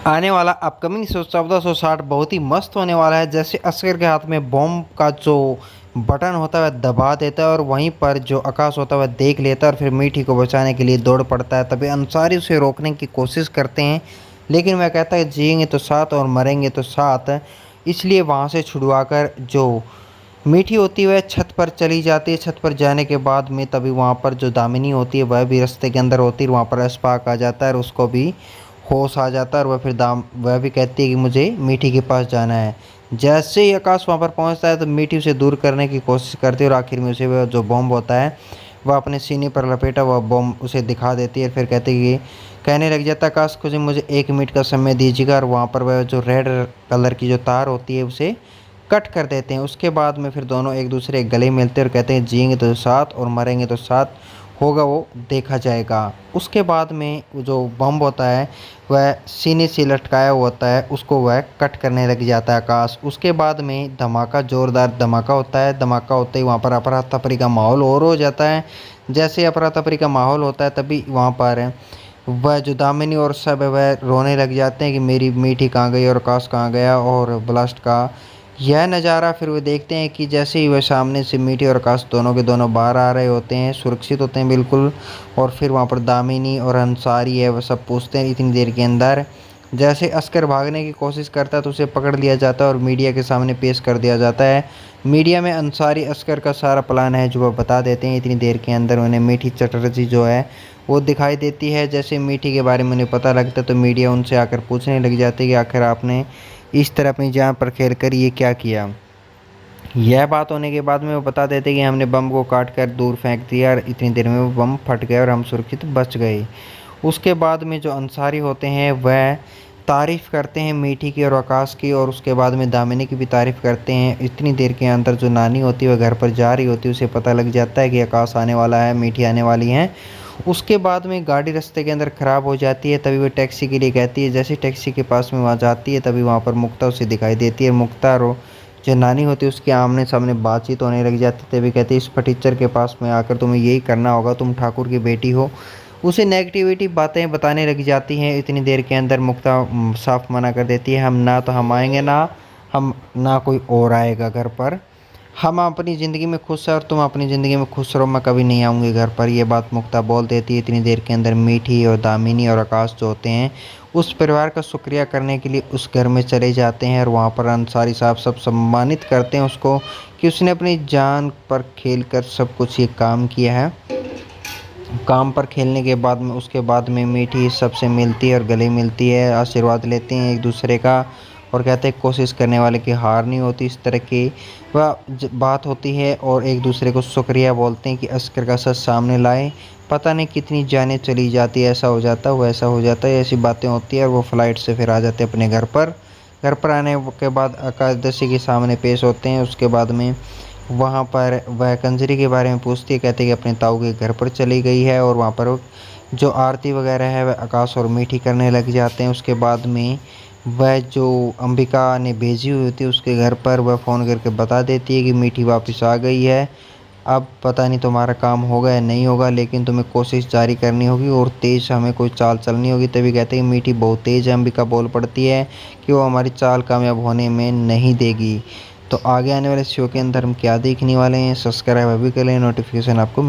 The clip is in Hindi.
आने वाला अपकमिंग शो 1460 बहुत ही मस्त होने वाला है। जैसे असगर के हाथ में बॉम्ब का जो बटन होता है वह दबा देता है और वहीं पर जो आकाश होता है वह देख लेता है और फिर मीठी को बचाने के लिए दौड़ पड़ता है। तभी अंसारी उसे रोकने की कोशिश करते हैं, लेकिन वह कहता है जिएंगे तो साथ और मरेंगे तो साथ। इसलिए वहाँ से छुड़वाकर जो मीठी होती है वह छत पर चली जाती है। छत पर जाने के बाद में तभी वहाँ पर जो दामिनी होती है वह भी रास्ते के अंदर होती है। वहाँ पर अस्पाक आ जाता है और उसको भी होश आ जाता है और वह भी कहती है कि मुझे मीठी के पास जाना है। जैसे ही आकाश वहाँ पर पहुँचता है तो मीठी उसे दूर करने की कोशिश करती है और आखिर में उसे वह जो बॉम्ब होता है वह अपने सीने पर लपेटा वह बॉम्ब उसे दिखा देती है। फिर कहती है कि कहने लग जाता है आकाश को मुझे 1 मिनट का समय दीजिएगा, और वहाँ पर वह जो रेड कलर की जो तार होती है उसे कट कर देते हैं। उसके बाद में फिर दोनों एक दूसरे के गले मिलते हैं और कहते हैं जिएंगे तो साथ और मरेंगे तो साथ, होगा वो देखा जाएगा। उसके बाद में जो बम होता है वह सीने से लटकाया हुआ होता है, उसको वह कट करने लग जाता है आकाश। उसके बाद में धमाका, जोरदार धमाका होता है। धमाका होते ही वहाँ पर अफरा तफरी का माहौल और हो जाता है। जैसे अफरा तफरी का माहौल होता है तभी वहाँ पर वह जो दामिनी और सब है वह रोने लग जाते हैं कि मेरी मीठी कहाँ गई और आकाश कहाँ गया। और ब्लास्ट का यह नज़ारा फिर वो देखते हैं कि जैसे ही वह सामने से मीठी और आकाश दोनों के दोनों बाहर आ रहे होते हैं, सुरक्षित होते हैं बिल्कुल। और फिर वहाँ पर दामिनी और अंसारी है वह सब पूछते हैं इतनी देर के अंदर। जैसे अस्कर भागने की कोशिश करता है तो उसे पकड़ लिया जाता है और मीडिया के सामने पेश कर दिया जाता है। मीडिया में अंसारी अस्कर का सारा प्लान है जो वह बता देते हैं। इतनी देर के अंदर उन्हें मीठी चटर्जी जो है वो दिखाई देती है। जैसे मीठी के बारे में उन्हें पता लगता है तो मीडिया उनसे आकर पूछने लग जाती है कि आखिर आपने इस तरह अपनी जान पर खेल कर ये क्या किया। यह बात होने के बाद में वो बता देते कि हमने बम को काट कर दूर फेंक दिया और इतनी देर में वो बम फट गया और हम सुरक्षित बच गए। उसके बाद में जो अंसारी होते हैं वह तारीफ़ करते हैं मीठी की और आकाश की, और उसके बाद में दामिनी की भी तारीफ़ करते हैं। इतनी देर के अंदर जो नानी होती है वह घर पर जा रही होती है, उसे पता लग जाता है कि आकाश आने वाला है, मीठी आने वाली हैं। उसके बाद में गाड़ी रास्ते के अंदर ख़राब हो जाती है, तभी वो टैक्सी के लिए कहती है। जैसे टैक्सी के पास में वहाँ जाती है तभी वहाँ पर मुक्ता उसे दिखाई देती है। मुक्ता और जो नानी होती है उसके आमने सामने बातचीत होने लग जाती है। तभी कहती है इस फटीचर के पास में आकर तुम्हें यही करना होगा, तुम ठाकुर की बेटी हो। उसे नेगेटिविटी बातें बताने लग जाती हैं। इतनी देर के अंदर मुक्ता साफ मना कर देती है, हम आएंगे ना कोई और आएगा घर पर। हम अपनी ज़िंदगी में खुश है और तुम अपनी ज़िंदगी में खुश रहो, मैं कभी नहीं आऊँगी घर पर। ये बात मुक्ता बोल देती है। इतनी देर के अंदर मीठी और दामिनी और आकाश जो होते हैं उस परिवार का शुक्रिया करने के लिए उस घर में चले जाते हैं और वहाँ पर अंसारी साहब सब सम्मानित करते हैं उसको कि उसने अपनी जान पर खेल कर सब कुछ ये काम किया है। काम पर खेलने के बाद में उसके बाद में मीठी सबसे मिलती है और गले मिलती है, आशीर्वाद लेते हैं एक दूसरे का और कहते हैं कोशिश करने वाले की हार नहीं होती। इस तरह की वह बात होती है और एक दूसरे को शुक्रिया बोलते हैं कि अस्कर का सच सामने लाए। पता नहीं कितनी जानें चली जाती है, ऐसा हो जाता है वैसा हो जाता है, ऐसी बातें होती है और वो फ्लाइट से फिर आ जाते हैं अपने घर पर। घर पर आने के बाद एकादशी के सामने पेश होते हैं। उसके बाद में वहाँ पर वह कंजरी के बारे में पूछती है, कहते हैं कि अपने ताऊ के घर पर चली गई है और वहाँ पर जो आरती वगैरह है वह आकाश और मीठी करने लग जाते हैं। उसके बाद में वह जो अंबिका ने भेजी हुई होती है उसके घर पर वह फ़ोन करके बता देती है कि मीठी वापस आ गई है। अब पता नहीं तुम्हारा काम होगा या नहीं होगा, लेकिन तुम्हें कोशिश जारी करनी होगी और तेज़ हमें कोई चाल चलनी होगी। तभी कहते हैं मीठी बहुत तेज़ है। अंबिका बोल पड़ती है कि वो हमारी चाल कामयाब होने में नहीं देगी। तो आगे आने वाले शो के अंदर हम क्या देखने वाले हैं, सब्सक्राइब अभी कर लें, नोटिफिकेशन आपको